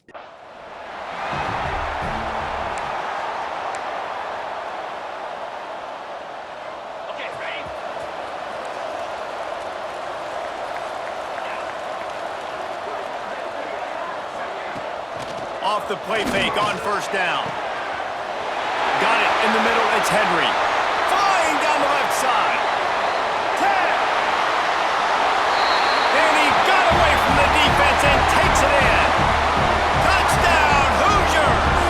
Off the play fake on first down. Got it in the middle. It's Henry. Flying down the left side. 10. And he got away from the defense and takes it in. Touchdown, Hoosiers!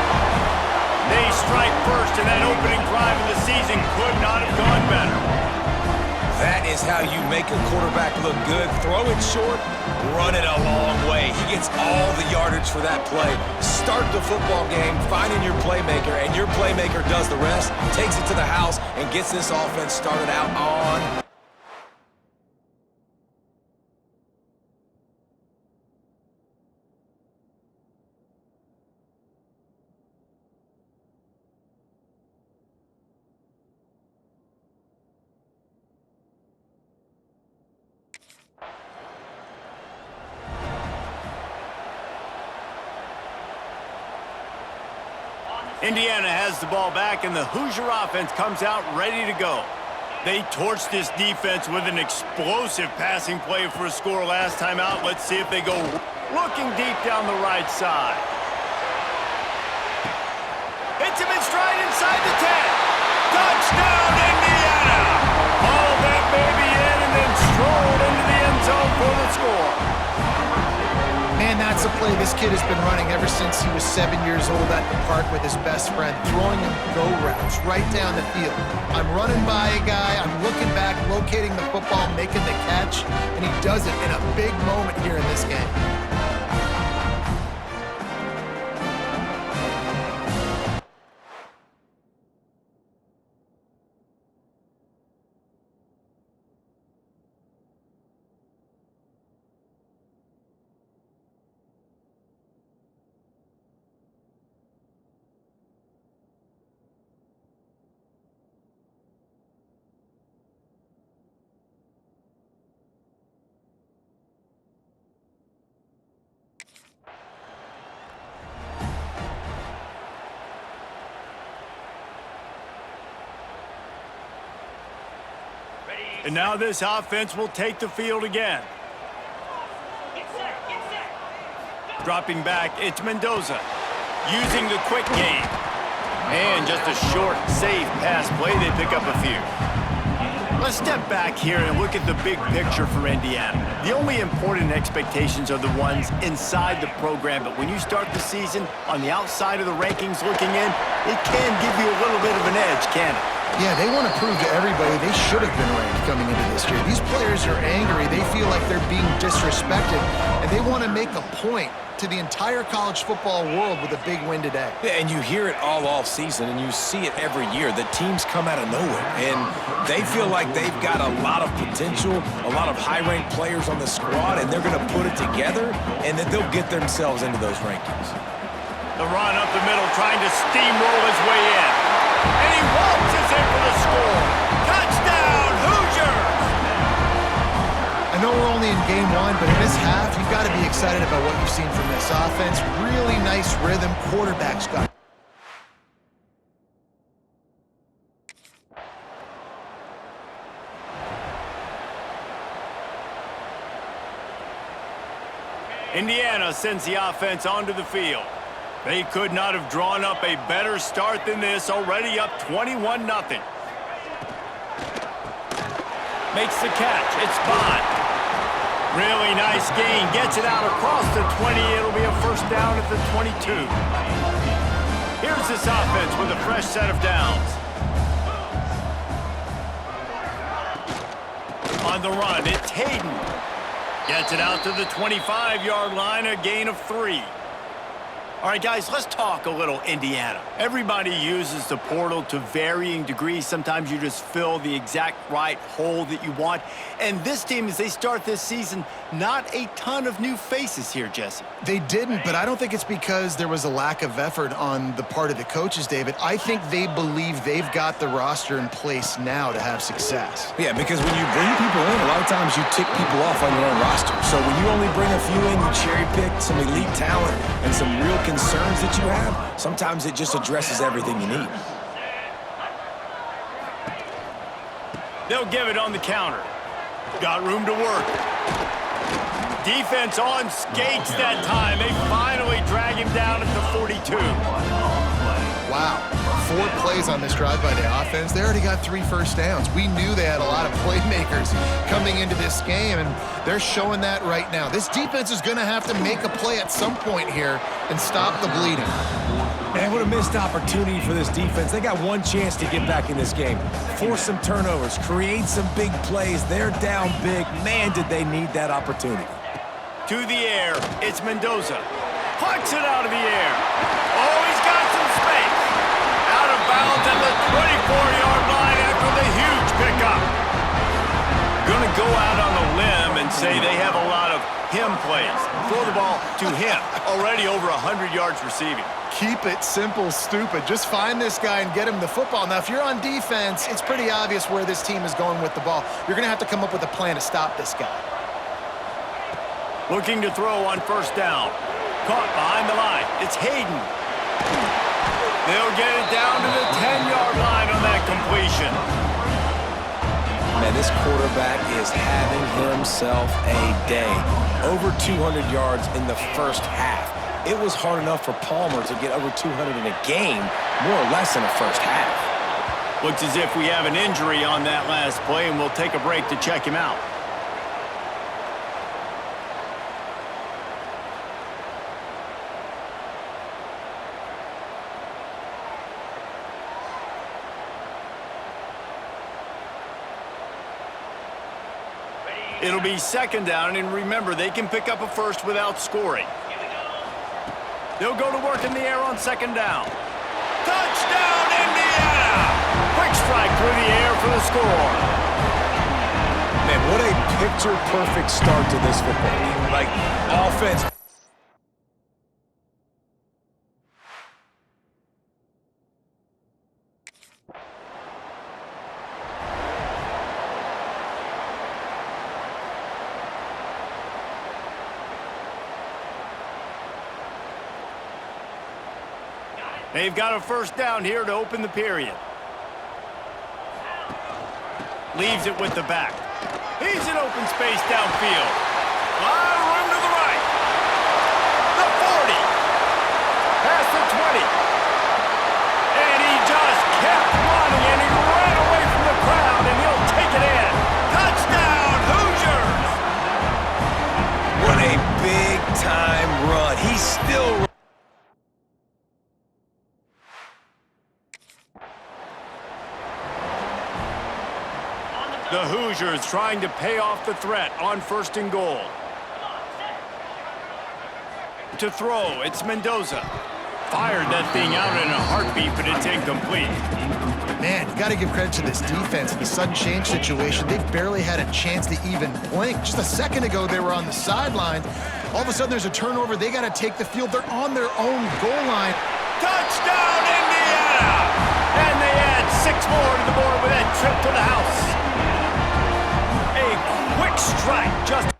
They strike first, and that opening drive of the season could not have gone better. That is how you make a quarterback look good. Throw it short, run it a long way. He gets all the yardage for that play. Start the football game finding your playmaker, and your playmaker does the rest, takes it to the house, and gets this offense started out on. Indiana has the ball back, and the Hoosier offense comes out ready to go. They torched this defense with an explosive passing play for a score last time out. Let's see if they go looking deep down the right side. Hits him in stride inside the 10. Touchdown, Indiana! All that baby in and then strolled into the end zone for the score. Man, that's a play this kid has been running ever since he was 7 years old at the park with his best friend, throwing him go routes right down the field. I'm running by a guy, I'm looking back, locating the football, making the catch, and he does it in a big moment here in this game. And now this offense will take the field again. Dropping back, it's Mendoza. Using the quick game. And just a short, safe pass play, they pick up a few. Let's step back here and look at the big picture for Indiana. The only important expectations are the ones inside the program, but when you start the season on the outside of the rankings looking in, it can give you a little bit of an edge, can't it? Yeah, they want to prove to everybody they should have been ranked coming into this year. These players are angry. They feel like they're being disrespected, and they want to make a point to the entire college football world with a big win today. Yeah, and you hear it all season, and you see it every year. The teams come out of nowhere, and they feel like they've got a lot of potential, a lot of high-ranked players on the squad, and they're going to put it together, and then they'll get themselves into those rankings. The run up the middle, trying to steamroll his way in. And he waltzes in for the score. Touchdown, Hoosiers! I know we're only in game one, but in this half, you've got to be excited about what you've seen from this offense. Really nice rhythm. Quarterback's got. Indiana sends the offense onto the field. They could not have drawn up a better start than this, already up 21-0. Makes the catch. It's Bond. Really nice gain. Gets it out across the 20. It'll be a first down at the 22. Here's this offense with a fresh set of downs. On the run, it's Hayden. Gets it out to the 25-yard line, a gain of 3. All right, guys, let's talk a little Indiana. Everybody uses the portal to varying degrees. Sometimes you just fill the exact right hole that you want. And this team, as they start this season, not a ton of new faces here, Jesse. They didn't, but I don't think it's because there was a lack of effort on the part of the coaches, David. I think they believe they've got the roster in place now to have success. Yeah, because when you bring people in, a lot of times you tick people off on your own roster. So when you only bring a few in, you cherry-pick some elite talent and some real concerns that you have, sometimes it just addresses everything you need. They'll give it on the counter. Got room to work. Defense on skates that time. They finally drag him down at the 42. Wow. 4 plays on this drive by the offense. They already got 3 first downs. We knew they had a lot of playmakers coming into this game, and they're showing that right now. This defense is going to have to make a play at some point here and stop the bleeding. Man, what a missed opportunity for this defense. They got one chance to get back in this game. Force some turnovers, create some big plays. They're down big. Man, did they need that opportunity. To the air, it's Mendoza. Pucks it out of the air. Oh, he's got some space. Out of bounds at the 24-yard line after the huge pickup. Going to go out on a limb and say they have a lot of him plays. Throw the ball to him. Already over 100 yards receiving. Keep it simple, stupid. Just find this guy and get him the football. Now, if you're on defense, it's pretty obvious where this team is going with the ball. You're going to have to come up with a plan to stop this guy. Looking to throw on first down. Caught behind the line. It's Hayden. They'll get it down to the 10-yard line on that completion. Man, this quarterback is having himself a day. Over 200 yards in the first half. It was hard enough for Palmer to get over 200 in a game, more or less in the first half. Looks as if we have an injury on that last play, and we'll take a break to check him out. It'll be second down, and remember, they can pick up a first without scoring. They'll go to work in the air on second down. Touchdown, Indiana! Quick strike through the air for the score. Man, what a picture-perfect start to this football game. Like, offense. They've got a first down here to open the period. Leaves it with the back. He's in open space downfield. A lot of room to the right. The 40. Past the 20. And he just kept running, and he ran away from the crowd, and he'll take it in. Touchdown, Hoosiers! What a big-time run. He's still... The Hoosiers trying to pay off the threat on first and goal. To throw, it's Mendoza. Fired that thing out in a heartbeat, but it's incomplete. Man, you got to give credit to this defense. In the sudden change situation, they've barely had a chance to even blink. Just a second ago, they were on the sideline. All of a sudden, there's a turnover. They got to take the field. They're on their own goal line. Touchdown, Indiana! And they add 6 more to the board with that trip to the house. A quick strike just...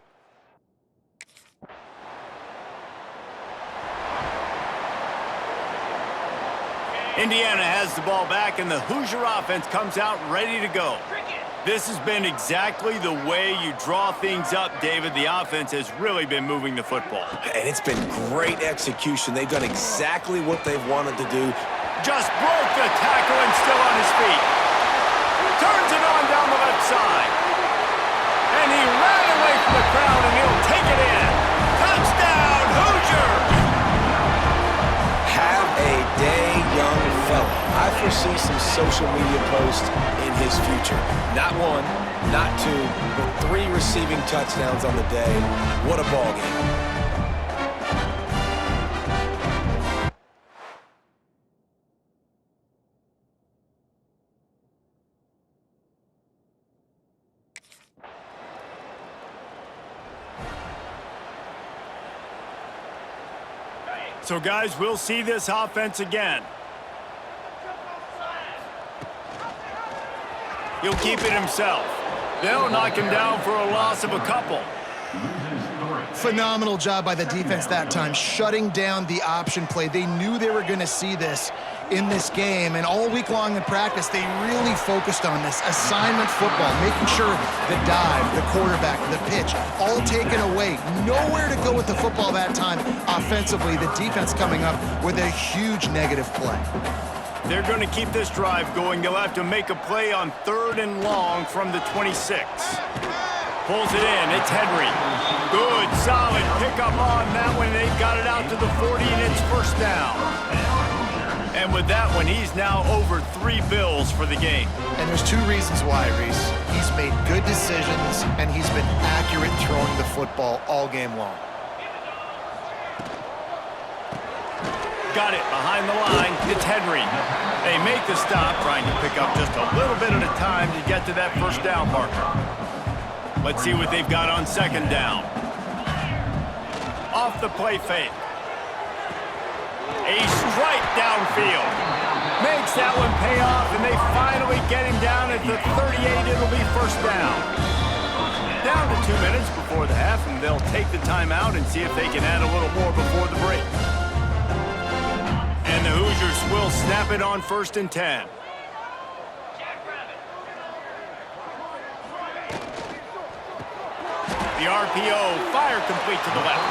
Indiana has the ball back, and the Hoosier offense comes out ready to go. This has been exactly the way you draw things up, David. The offense has really been moving the football. And it's been great execution. They've done exactly what they've wanted to do. Just broke the tackle and still on his feet. Turns it on down the left side. And he ran away from the crowd, and he'll take it in. Touchdown, Hoosiers! Have a day, young fella. I foresee some social media posts in his future. Not 1, not 2, but 3 receiving touchdowns on the day. What a ball game. So, guys, we'll see this offense again. He'll keep it himself. They'll knock him down for a loss of a couple. Phenomenal job by the defense that time, shutting down the option play. They knew they were going to see this in this game, and all week long in practice, they really focused on this assignment football, making sure the dive, the quarterback, the pitch, all taken away. Nowhere to go with the football that time offensively. The defense coming up with a huge negative play. They're going to keep this drive going. They'll have to make a play on 3rd and long from the 26. Pulls it in. It's Henry. Good, solid pickup on that one. They've got it out to the 40, and it's first down. And with that one, he's now over 3 bills for the game. And there's 2 reasons why, Reese. He's made good decisions, and he's been accurate throwing the football all game long. Got it behind the line. It's Henry. They make the stop, trying to pick up just a little bit at a time to get to that first down marker. Let's see what they've got on 2nd down. Off the play fake. A strike downfield. Makes that one pay off, and they finally get him down at the 38. It'll be first down. Down to 2 minutes before the half, and they'll take the timeout and see if they can add a little more before the break. And the Hoosiers will snap it on 1st and 10. The RPO, fire complete to the left.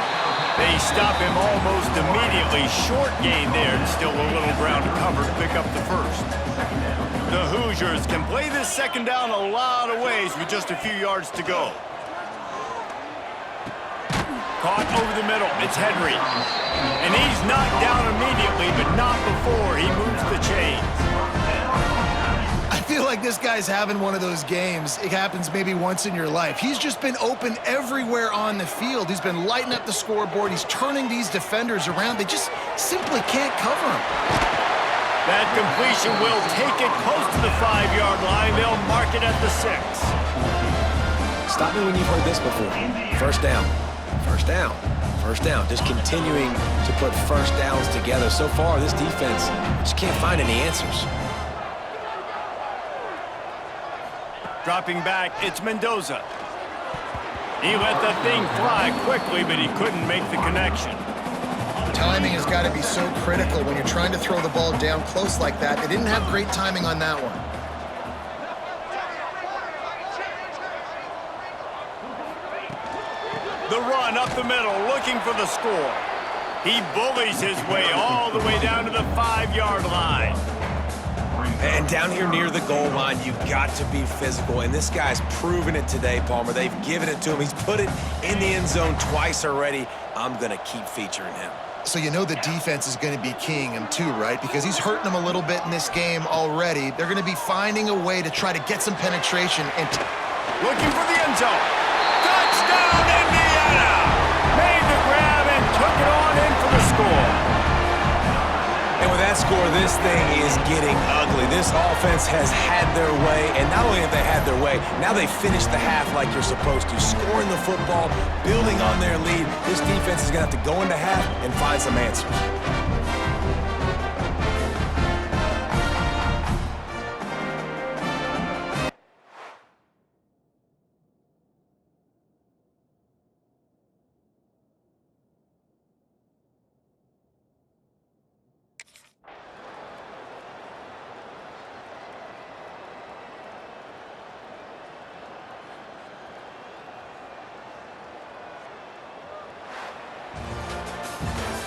They stop him almost immediately. Short gain there, and still a little ground to cover to pick up the first. The Hoosiers can play this 2nd down a lot of ways with just a few yards to go. Caught over the middle. It's Henry. And he's knocked down immediately, but not before he moves the chains. I feel like this guy's having one of those games. It happens maybe once in your life. He's just been open everywhere on the field. He's been lighting up the scoreboard. He's turning these defenders around. They just simply can't cover him. That completion will take it close to the 5-yard line. They'll mark it at the 6. Stop me when you've heard this before. First down. First down. First down. Just continuing to put first downs together. So far, this defense just can't find any answers. Dropping back, it's Mendoza. He let the thing fly quickly, but he couldn't make the connection. Timing has got to be so critical when you're trying to throw the ball down close like that. They didn't have great timing on that one. The run up the middle, looking for the score. He bullies his way all the way down to the 5-yard line. And down here near the goal line, you've got to be physical. And this guy's proven it today, Palmer. They've given it to him. He's put it in the end zone twice already. I'm going to keep featuring him. So you know the defense is going to be keying him too, right? Because he's hurting them a little bit in this game already. They're going to be finding a way to try to get some penetration. And looking for the end zone. Touchdown, Indiana! Made the grab and took it on in for the score. And with that score, this thing is getting ugly. This offense has had their way, and not only have they had their way, now they finished the half like you're supposed to, scoring the football, building on their lead. This defense is going to have to go into half and find some answers.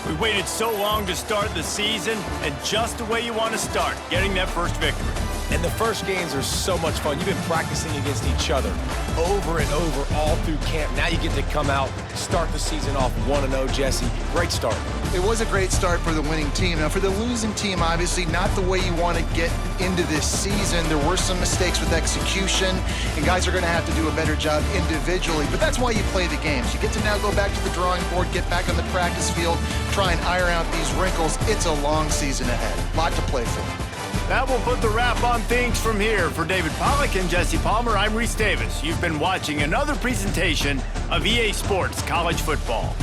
We waited so long to start the season, and just the way you want to start, getting that first victory. And the first games are so much fun. You've been practicing against each other over and over all through camp. Now you get to come out, start the season off 1-0, Jesse. Great start. it was a great start for the winning team. Now, for the losing team, obviously not the way you want to get into this season. There were some mistakes with execution, and guys are going to have to do a better job individually. But that's why you play the games. You get to now go back to the drawing board, get back on the practice field, try and iron out these wrinkles. It's a long season ahead. A lot to play for. That will put the wrap on things from here. For David Pollack and Jesse Palmer, I'm Reese Davis. You've been watching another presentation of EA Sports College Football.